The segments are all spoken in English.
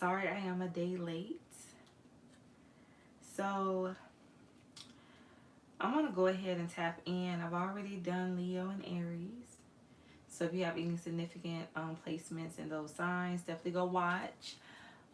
Sorry I am a day late. So I'm going to go ahead and tap in. I've already done Leo and Aries. So if you have any significant placements in those signs, definitely go watch.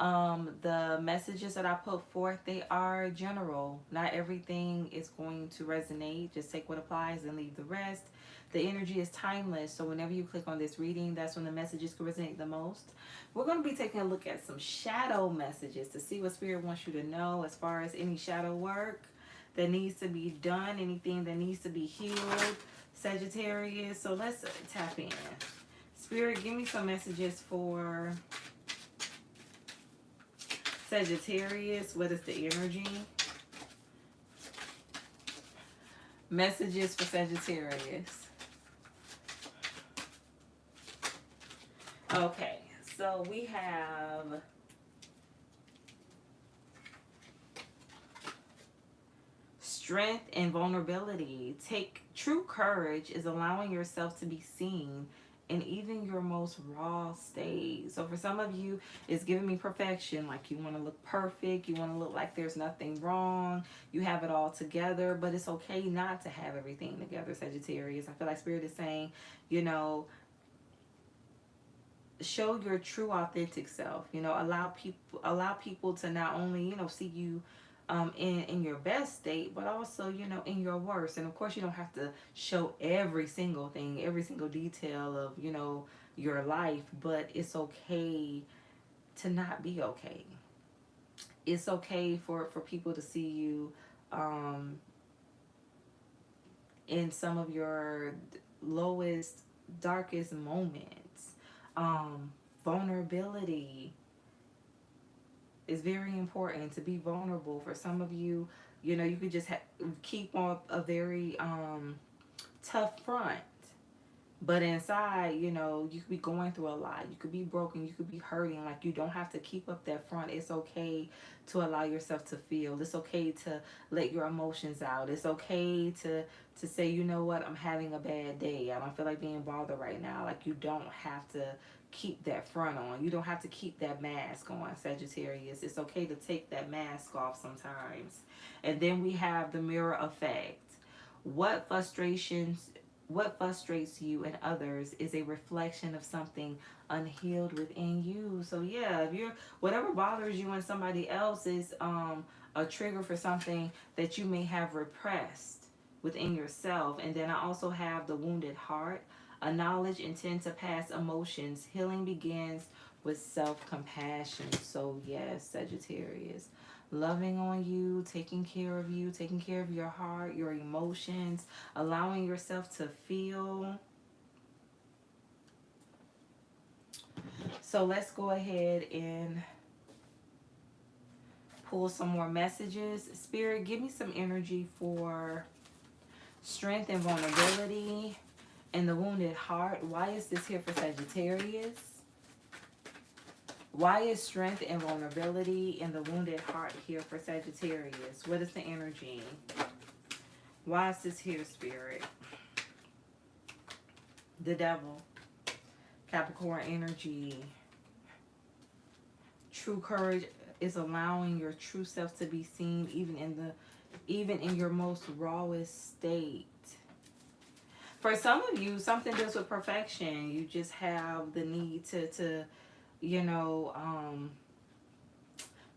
The messages that I put forth, they are general. Not everything is going to resonate. Just take what applies and leave the rest. The energy is timeless, so whenever you click on this reading, that's when the messages can resonate the most. We're going to be taking a look at some shadow messages to see what Spirit wants you to know as far as any shadow work that needs to be done, anything that needs to be healed, Sagittarius. So let's tap in. Spirit, give me some messages for Sagittarius. What is the energy? Messages for Sagittarius. Okay, so we have strength and vulnerability. True courage is allowing yourself to be seen in even your most raw state. So for some of you, it's giving me perfection. Like you want to look perfect. You want to look like there's nothing wrong. You have it all together. But it's okay not to have everything together, Sagittarius. I feel like Spirit is saying, you know, show your true authentic self. You know, allow people to not only, you know, see you in your best state, but also, you know, in your worst. And of course, you don't have to show every single thing, every single detail of, you know, your life, but it's okay to not be okay. It's okay for people to see you in some of your lowest, darkest moments. Vulnerability is very important, to be vulnerable. For some of you, you know, you could just keep on a very tough front, but inside, you know, you could be going through a lot. You could be broken. You could be hurting. Like, you don't have to keep up that front. It's okay to allow yourself to feel. It's okay to let your emotions out. It's okay to say, you know what, I'm having a bad day. I don't feel like being bothered right now. Like, you don't have to keep that front on. You don't have to keep that mask on, Sagittarius. It's okay to take that mask off sometimes. And then we have the mirror effect. What frustrates you and others is a reflection of something unhealed within you. So yeah, if you're, whatever bothers you in somebody else is a trigger for something that you may have repressed within yourself. And then I also have the wounded heart. Acknowledge and tend to pass emotions. Healing begins with self-compassion. So yes, Sagittarius, loving on you, taking care of you, taking care of your heart, your emotions, allowing yourself to feel. So let's go ahead and pull some more messages. Spirit, give me some energy for strength and vulnerability and the wounded heart. Why is this here for Sagittarius? Why is strength and vulnerability and the wounded heart here for Sagittarius? What is the energy? Why is this here, Spirit? The devil. Capricorn energy. True courage is allowing your true self to be seen even in your most rawest state. For some of you, something deals with perfection. You just have the need to you know,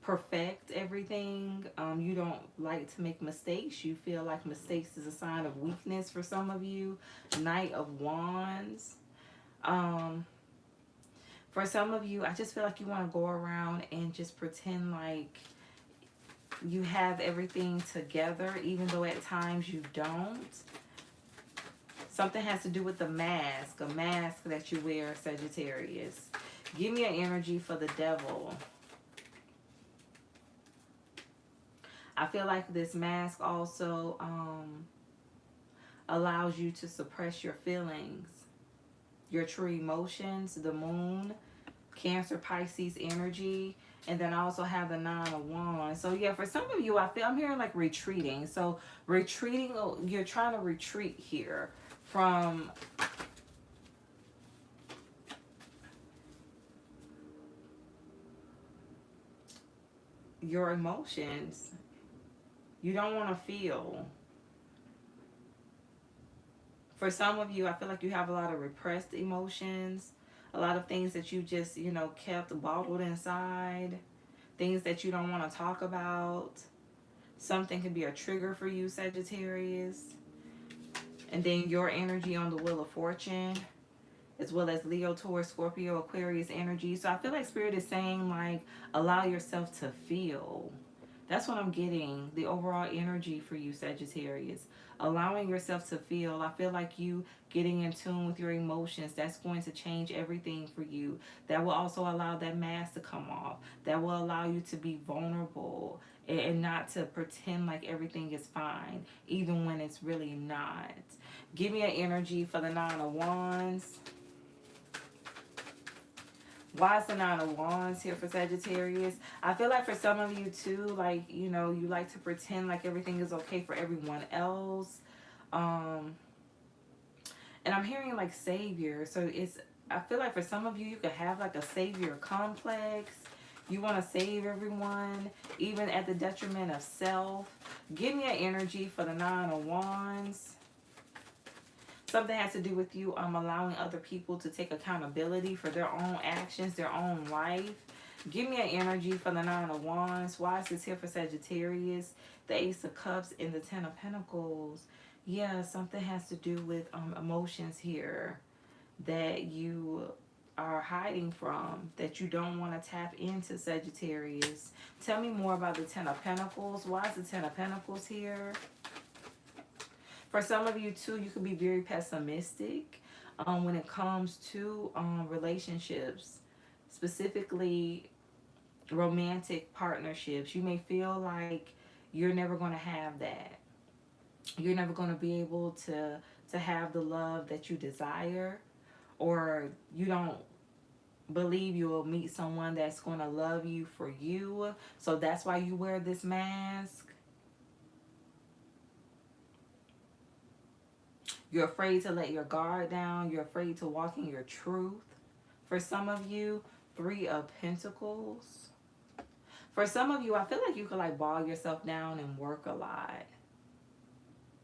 perfect everything. You don't like to make mistakes. You feel like mistakes is a sign of weakness for some of you. Knight of Wands. For some of you, I just feel like you want to go around and just pretend like you have everything together, even though at times you don't. Something has to do with the mask, a mask that you wear, Sagittarius. Give me an energy for the devil. I feel like this mask also allows you to suppress your feelings, your true emotions, the moon, Cancer, Pisces energy. And then I also have the Nine of Wands. So yeah, for some of you, I'm hearing like retreating. So retreating, you're trying to retreat here from your emotions. You don't want to feel. For some of you, I feel like you have a lot of repressed emotions, a lot of things that you just, kept bottled inside, things that you don't want to talk about. Something can be a trigger for you, Sagittarius. And then your energy on the Wheel of Fortune, as well as Leo, Taurus, Scorpio, Aquarius energy. So I feel like Spirit is saying, like, allow yourself to feel. That's what I'm getting, the overall energy for you, Sagittarius. Allowing yourself to feel. I feel like you getting in tune with your emotions, that's going to change everything for you. That will also allow that mask to come off. That will allow you to be vulnerable and not to pretend like everything is fine, even when it's really not. Give me an energy for the Nine of Wands. Why is the Nine of Wands here for Sagittarius? I feel like for some of you too, like, you like to pretend like everything is okay for everyone else. And I'm hearing like savior. So I feel like for some of you, you could have like a savior complex. You want to save everyone, even at the detriment of self. Give me an energy for the Nine of Wands. Something has to do with you allowing other people to take accountability for their own actions, their own life. Give me an energy for the Nine of Wands. Why is this here for Sagittarius? The Ace of Cups and the Ten of Pentacles. Yeah, something has to do with emotions here that you are hiding from, that you don't want to tap into, Sagittarius. Tell me more about the Ten of Pentacles. Why is the Ten of Pentacles here? For some of you too, you could be very pessimistic when it comes to relationships, specifically romantic partnerships. You may feel like you're never going to have that. You're never going to be able to have the love that you desire, or you don't believe you will meet someone that's going to love you for you. So that's why you wear this mask. You're afraid to let your guard down. You're afraid to walk in your truth. For some of you, Three of Pentacles. For some of you, I feel like you could like bog yourself down and work a lot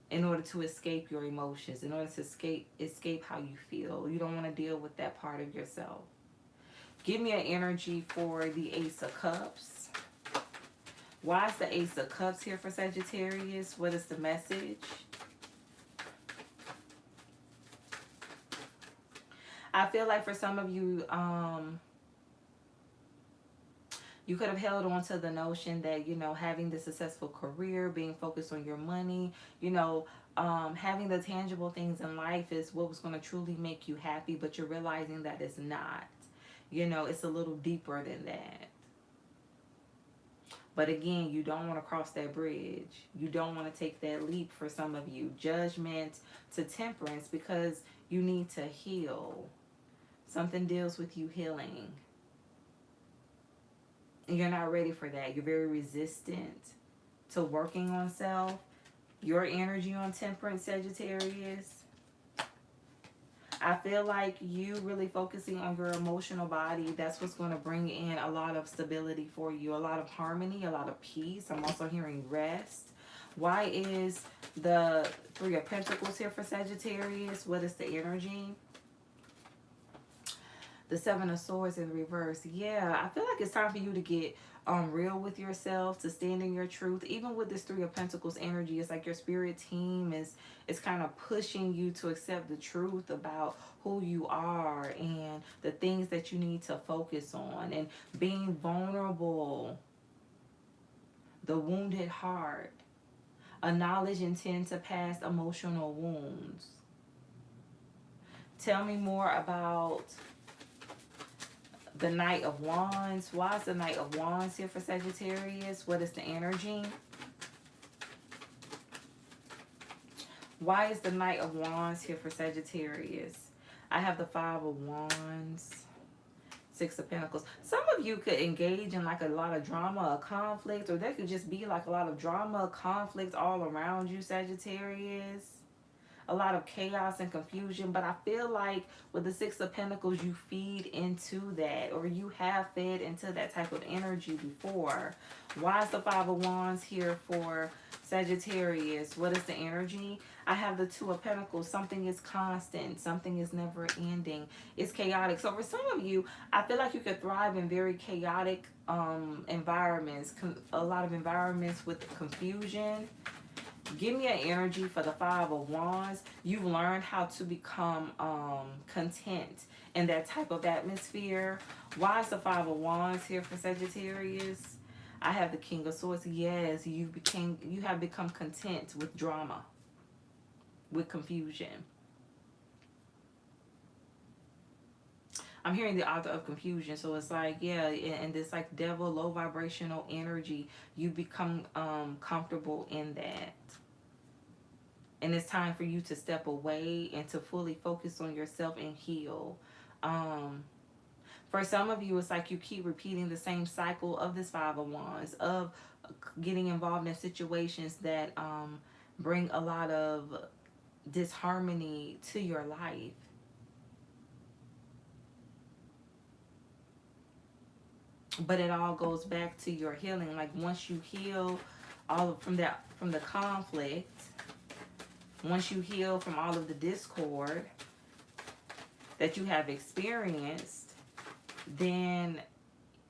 in order to escape your emotions, in order to escape how you feel. You don't want to deal with that part of yourself. Give me an energy for the Ace of Cups. Why is the Ace of Cups here for Sagittarius? What is the message? I feel like for some of you, you could have held on to the notion that, having the successful career, being focused on your money, having the tangible things in life is what was going to truly make you happy, but you're realizing that it's not. It's a little deeper than that. But again, you don't want to cross that bridge. You don't want to take that leap for some of you. Judgment to temperance, because you need to heal. Something deals with you healing. And you're not ready for that. You're very resistant to working on self. Your energy on temperance, Sagittarius. I feel like you really focusing on your emotional body, that's what's going to bring in a lot of stability for you, a lot of harmony, a lot of peace. I'm also hearing rest. Why is the Three of Pentacles here for Sagittarius? What is the energy? The Seven of Swords in reverse. Yeah, I feel like it's time for you to get real with yourself, to stand in your truth. Even with this Three of Pentacles energy, it's like your spirit team is kind of pushing you to accept the truth about who you are and the things that you need to focus on, and being vulnerable, the wounded heart, acknowledge and tend to past emotional wounds. Tell me more about the Knight of Wands. Why is the Knight of Wands here for Sagittarius? What is the energy? Why is the Knight of Wands here for Sagittarius? I have the Five of Wands, Six of Pentacles. Some of you could engage in like a lot of drama or conflict, or there could just be like a lot of drama, conflict all around you, Sagittarius. a lot of chaos and confusion. But I feel like with the Six of Pentacles, you feed into that, or you have fed into that type of energy before. Why is the Five of Wands here for Sagittarius? What is the energy? I have the Two of Pentacles. Something is constant. Something is never ending. It's chaotic. So for some of you, I feel like you could thrive in very chaotic environments. A lot of environments with confusion. Give me an energy for the Five of Wands. You've learned how to become content in that type of atmosphere. Why is the Five of Wands here for Sagittarius? I have the King of Swords. Yes, you have become content with drama, with confusion. I'm hearing the author of confusion, so it's like, yeah, and this like devil, low vibrational energy, you become comfortable in that. And it's time for you to step away and to fully focus on yourself and heal. For some of you, it's like you keep repeating the same cycle of this Five of Wands, of getting involved in situations that bring a lot of disharmony to your life. But it all goes back to your healing. Like once you heal from the conflict, once you heal from all of the discord that you have experienced, then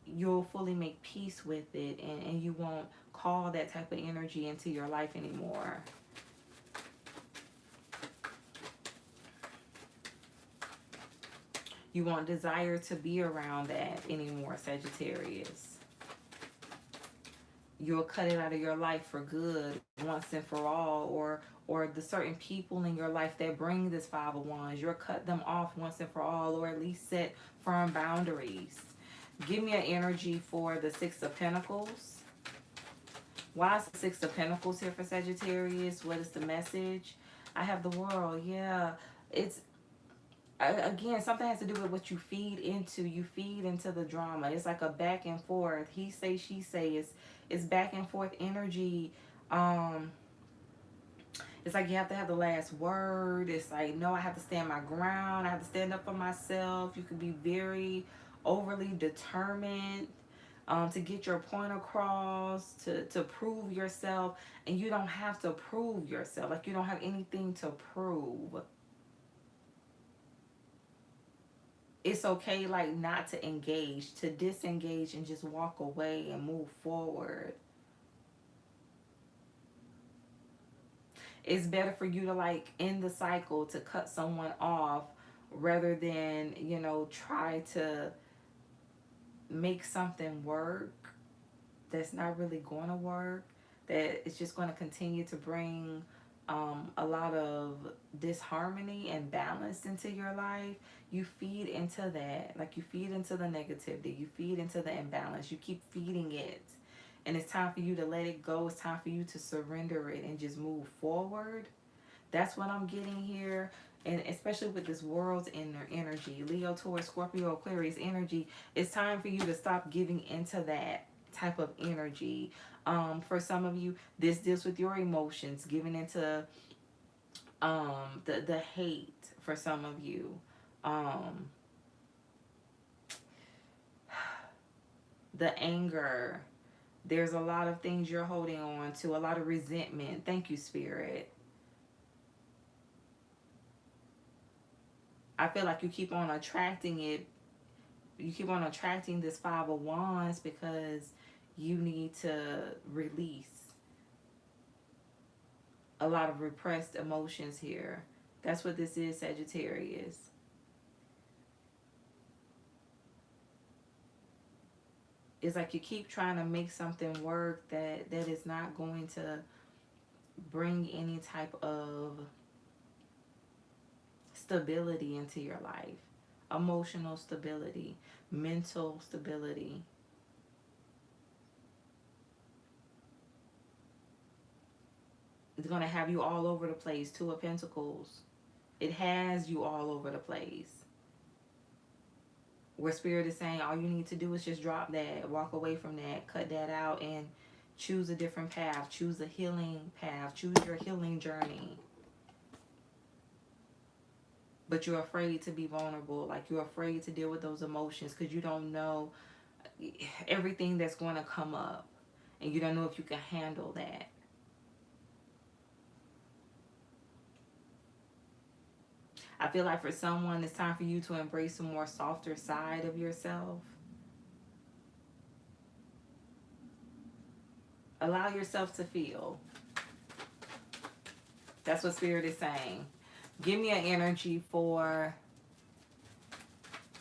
you'll fully make peace with it, and you won't call that type of energy into your life anymore. You won't desire to be around that anymore, Sagittarius. You'll cut it out of your life for good once and for all, or the certain people in your life that bring this Five of Wands, you'll cut them off once and for all, or at least set firm boundaries. Give me an energy for the Six of Pentacles. Why is the Six of Pentacles here for Sagittarius? What is the message? I have the World. Yeah, it's again, something has to do with what you feed into. You feed into the drama. It's like a back and forth. He say, she say. It's back and forth energy. It's like you have to have the last word. It's like, no, I have to stand my ground. I have to stand up for myself. You can be very overly determined to get your point across, to prove yourself. And you don't have to prove yourself. Like you don't have anything to prove. It's okay, like, not to engage, to disengage and just walk away and move forward. It's better for you to, like, end the cycle, to cut someone off, rather than, you know, try to make something work that's not really going to work, that it's just going to continue to bring a lot of disharmony and balance into your life. You feed into that. Like you feed into the negativity. You feed into the imbalance. You keep feeding it. And it's time for you to let it go. It's time for you to surrender it and just move forward. That's what I'm getting here. And especially with this World's inner energy, Leo, Taurus, Scorpio, Aquarius energy, it's time for you to stop giving into that type of energy. For some of you, this deals with your emotions, giving into the hate. For some of you, the anger. There's a lot of things you're holding on to, a lot of resentment. Thank you, Spirit. I feel like you keep on attracting it. You keep on attracting this Five of Wands because you need to release a lot of repressed emotions here. That's what this is, Sagittarius. It's like you keep trying to make something work that is not going to bring any type of stability into your life. Emotional stability, mental stability. It's going to have you all over the place. Two of Pentacles. It has you all over the place. Where Spirit is saying all you need to do is just drop that, walk away from that, cut that out, and choose a different path. Choose a healing path. Choose your healing journey. but you're afraid to be vulnerable. Like you're afraid to deal with those emotions because you don't know everything that's going to come up, and you don't know if you can handle that. I feel like for someone, it's time for you to embrace a more softer side of yourself. Allow yourself to feel. That's what Spirit is saying. Give me an energy for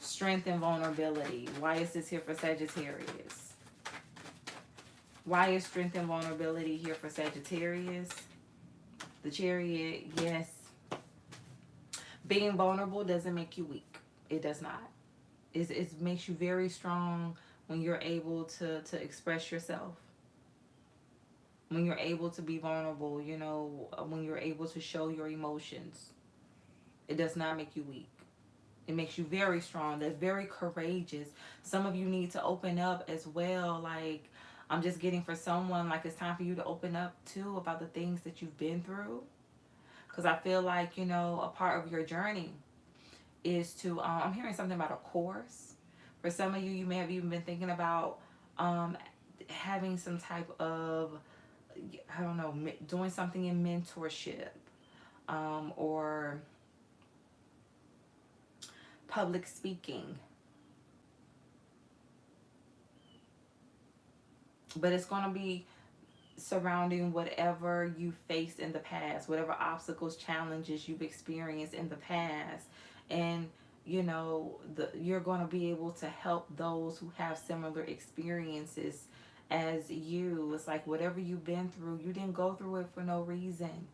strength and vulnerability. Why is this here for Sagittarius? Why is strength and vulnerability here for Sagittarius? The Chariot, yes. Being vulnerable doesn't make you weak. It does not. It makes you very strong when you're able to express yourself. When you're able to be vulnerable, you know, when you're able to show your emotions. It does not make you weak. It makes you very strong. That's very courageous. Some of you need to open up as well. Like, I'm just getting for someone, like, it's time for you to open up too about the things that you've been through. Because I feel like, you know, a part of your journey is to, I'm hearing something about a course. For some of you, you may have even been thinking about having some type of, I don't know, doing something in mentorship, or public speaking. But it's going to be surrounding whatever you faced in the past, whatever obstacles, challenges you've experienced in the past. And, you know, you're going to be able to help those who have similar experiences as you. It's like whatever you've been through, you didn't go through it for no reason.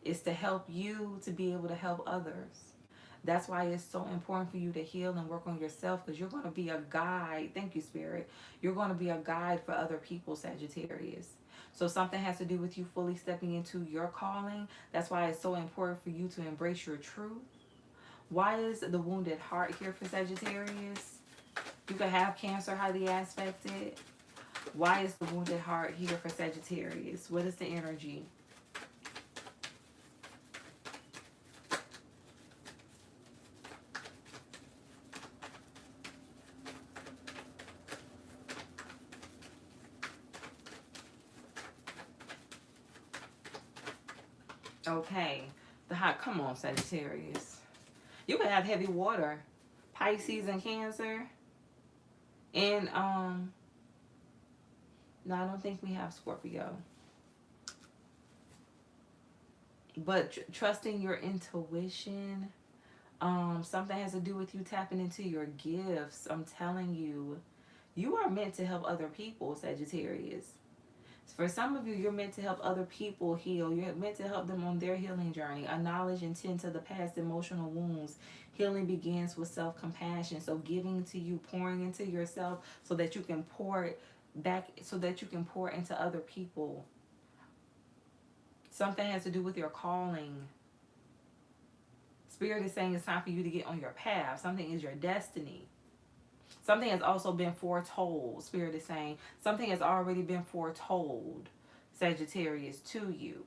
It's to help you to be able to help others. That's why it's so important for you to heal and work on yourself, because you're going to be a guide. Thank you, Spirit. You're going to be a guide for other people, Sagittarius. So something has to do with you fully stepping into your calling. That's why it's so important for you to embrace your truth. Why is the wounded heart here for Sagittarius? You could have Cancer highly aspected. Why is the wounded heart here for Sagittarius? What is the energy? Okay. The hot, come on, Sagittarius. You could have heavy water. Pisces and Cancer. And, no, I don't think we have Scorpio. But trusting your intuition. Something has to do with you tapping into your gifts. I'm telling you, you are meant to help other people, Sagittarius. For some of you, you're meant to help other people heal. You're meant to help them on their healing journey. Acknowledge and tend to the past emotional wounds. Healing begins with self-compassion. So giving to you, pouring into yourself so that you can pour it back, so that you can pour into other people. Something has to do with your calling. Spirit is saying it's time for you to get on your path. Something is your destiny. Something has also been foretold. Spirit is saying something has already been foretold, Sagittarius, to you.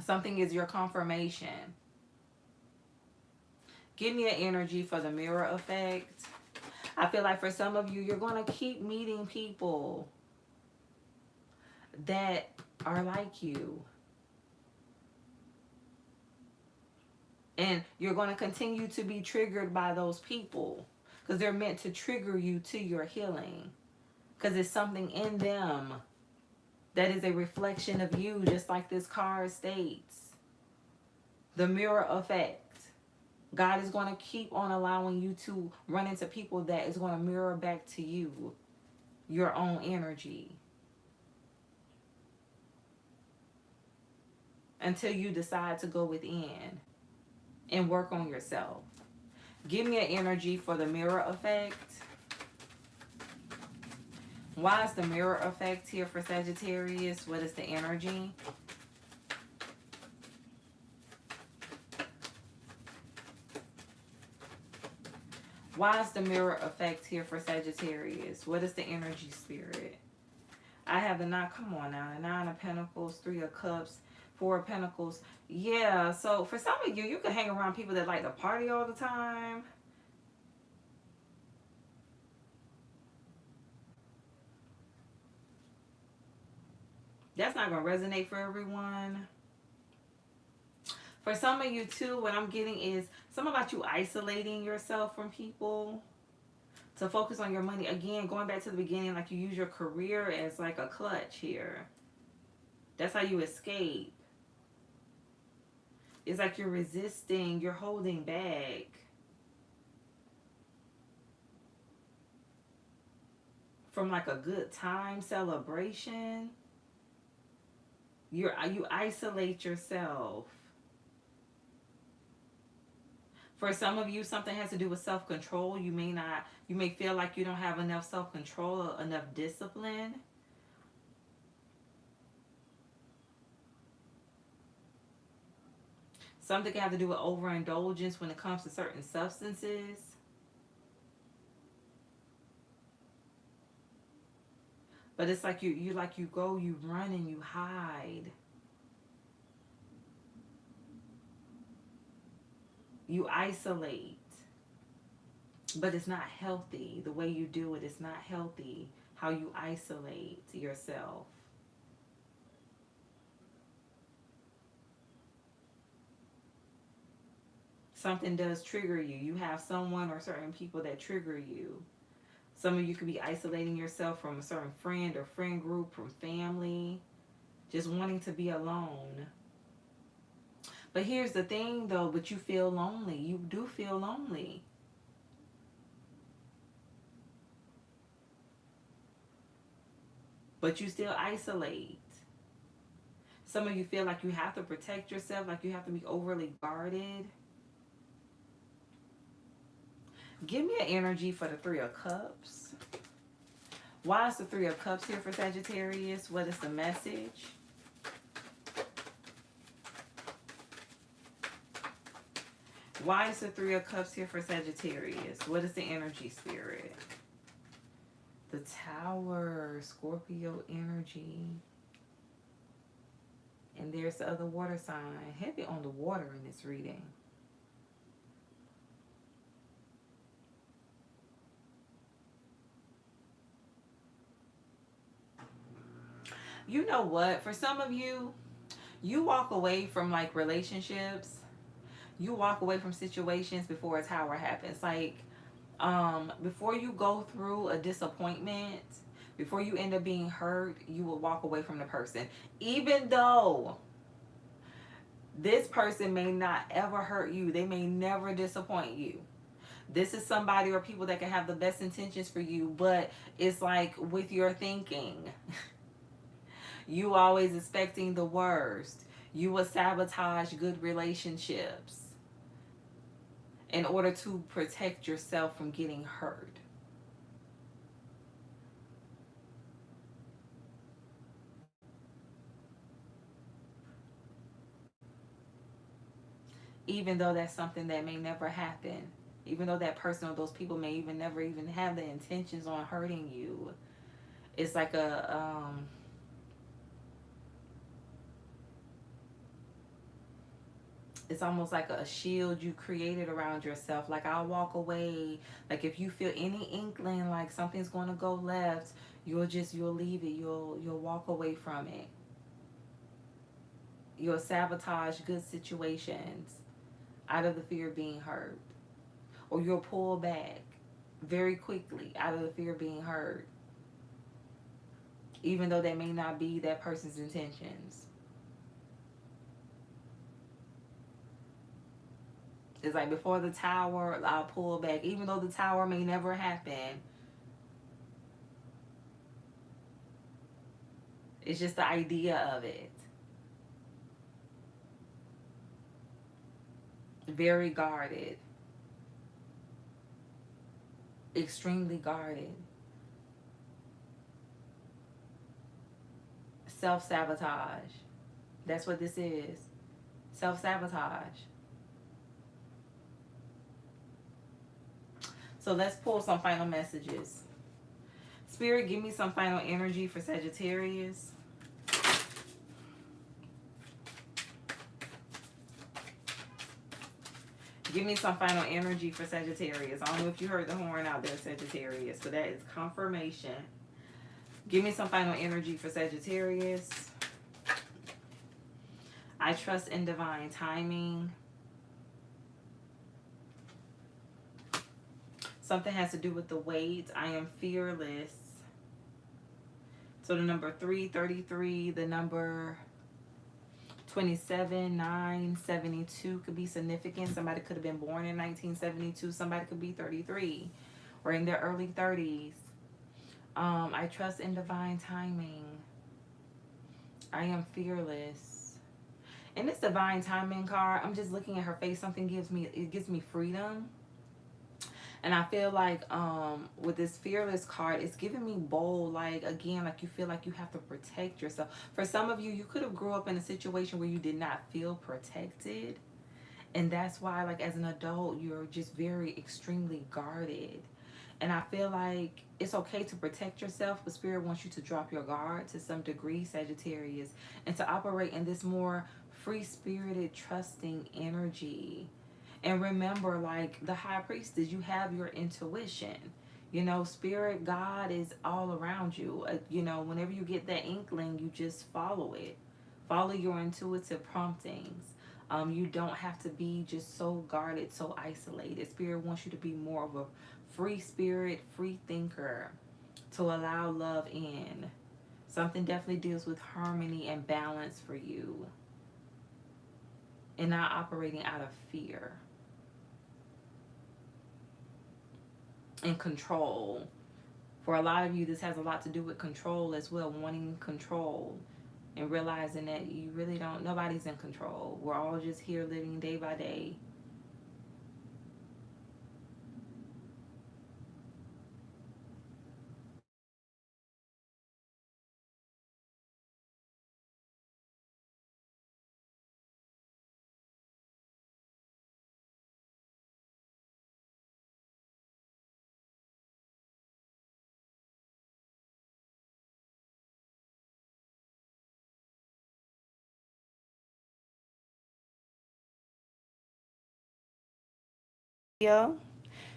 Something is your confirmation. Give me an energy for the mirror effect. I feel like for some of you, you're going to keep meeting people that are like you. And you're going to continue to be triggered by those people because they're meant to trigger you to your healing. Because it's something in them that is a reflection of you, just like this card states. The mirror effect. God is going to keep on allowing you to run into people that is going to mirror back to you your own energy. Until you decide to go within and work on yourself. Give me an energy for the mirror effect. Why is the mirror effect here for Sagittarius? What is the energy? Why is the mirror effect here for Sagittarius? What is the energy, Spirit? I have the 9, come on now, the 9 of Pentacles, 3 of Cups, Four of Pentacles. Yeah, so for some of you, you can hang around people that like to party all the time. That's not going to resonate for everyone. For some of you too, what I'm getting is something about you isolating yourself from people to focus on your money. Again, going back to the beginning, like you use your career as like a clutch here. That's how you escape. It's like you're resisting, you're holding back. From like a good time celebration. You isolate yourself. For some of you, something has to do with self-control. You may feel like you don't have enough self-control or enough discipline. Something can have to do with overindulgence when it comes to certain substances. But it's like you go, you run and you hide. You isolate. But it's not healthy. The way you do it is not healthy. How you isolate yourself. Something does trigger you. You have someone or certain people that trigger you. Some of you could be isolating yourself from a certain friend or friend group, from family, just wanting to be alone. But here's the thing though, but you feel lonely. You do feel lonely. But you still isolate. Some of you feel like you have to protect yourself, like you have to be overly guarded. Give me an energy for the Three of Cups. Why is the Three of Cups here for Sagittarius? What is the message? Why is the Three of Cups here for Sagittarius? What is the energy, Spirit? The Tower, Scorpio energy. And there's the other water sign. Heavy on the water in this reading. You know what? For some of you, you walk away from like relationships. You walk away from situations before a tower happens. Like, before you go through a disappointment, before you end up being hurt, you will walk away from the person. Even though this person may not ever hurt you, they may never disappoint you. This is somebody or people that can have the best intentions for you, but it's like with your thinking. You always expecting the worst. You will sabotage good relationships in order to protect yourself from getting hurt. Even though that's something that may never happen. Even though that person or those people may even never even have the intentions on hurting you. It's like it's almost like a shield you created around yourself. Like, I'll walk away. Like, if you feel any inkling like something's going to go left, you'll leave it. You'll walk away from it. You'll sabotage good situations out of the fear of being hurt. Or you'll pull back very quickly out of the fear of being hurt. Even though that may not be that person's intentions. It's like, before the tower, I'll pull back. Even though the tower may never happen. It's just the idea of it. Very guarded. Extremely guarded. Self-sabotage. That's what this is. Self-sabotage. So let's pull some final messages. Spirit, give me some final energy for Sagittarius. Give me some final energy for Sagittarius. I don't know if you heard the horn out there, Sagittarius, but that is confirmation. Give me some final energy for Sagittarius. I trust in divine timing. Something has to do with the weight. I am fearless. So the number 333, the number 27, 9, 72 could be significant. Somebody could have been born in 1972. Somebody could be 33 or in their early 30s. I trust in divine timing. I am fearless. In this divine timing card, I'm just looking at her face. Something gives me freedom. And I feel like with this fearless card, it's giving me bold, like, again, like you feel like you have to protect yourself. For some of you, you could have grew up in a situation where you did not feel protected. And that's why, like, as an adult, you're just very extremely guarded. And I feel like it's okay to protect yourself, but Spirit wants you to drop your guard to some degree, Sagittarius, and to operate in this more free-spirited, trusting energy. And remember, like the high priestess, you have your intuition. You know, Spirit, God is all around you. You know, whenever you get that inkling, you just follow it. Follow your intuitive promptings. You don't have to be just so guarded, so isolated. Spirit wants you to be more of a free spirit, free thinker, to allow love in. Something definitely deals with harmony and balance for you, and not operating out of fear and control. For a lot of you, this has a lot to do with control as well, wanting control and realizing that you really don't, nobody's in control. We're all just here living day by day.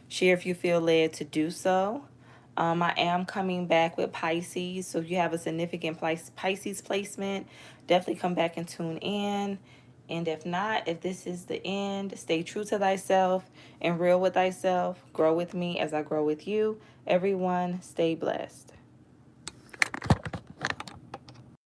Share if you feel led to do so. I am coming back with Pisces, so if you have a significant Pisces placement, definitely come back and tune in. And if not, if this is the end, stay true to thyself and real with thyself. Grow with me as I grow with you. Everyone, stay blessed.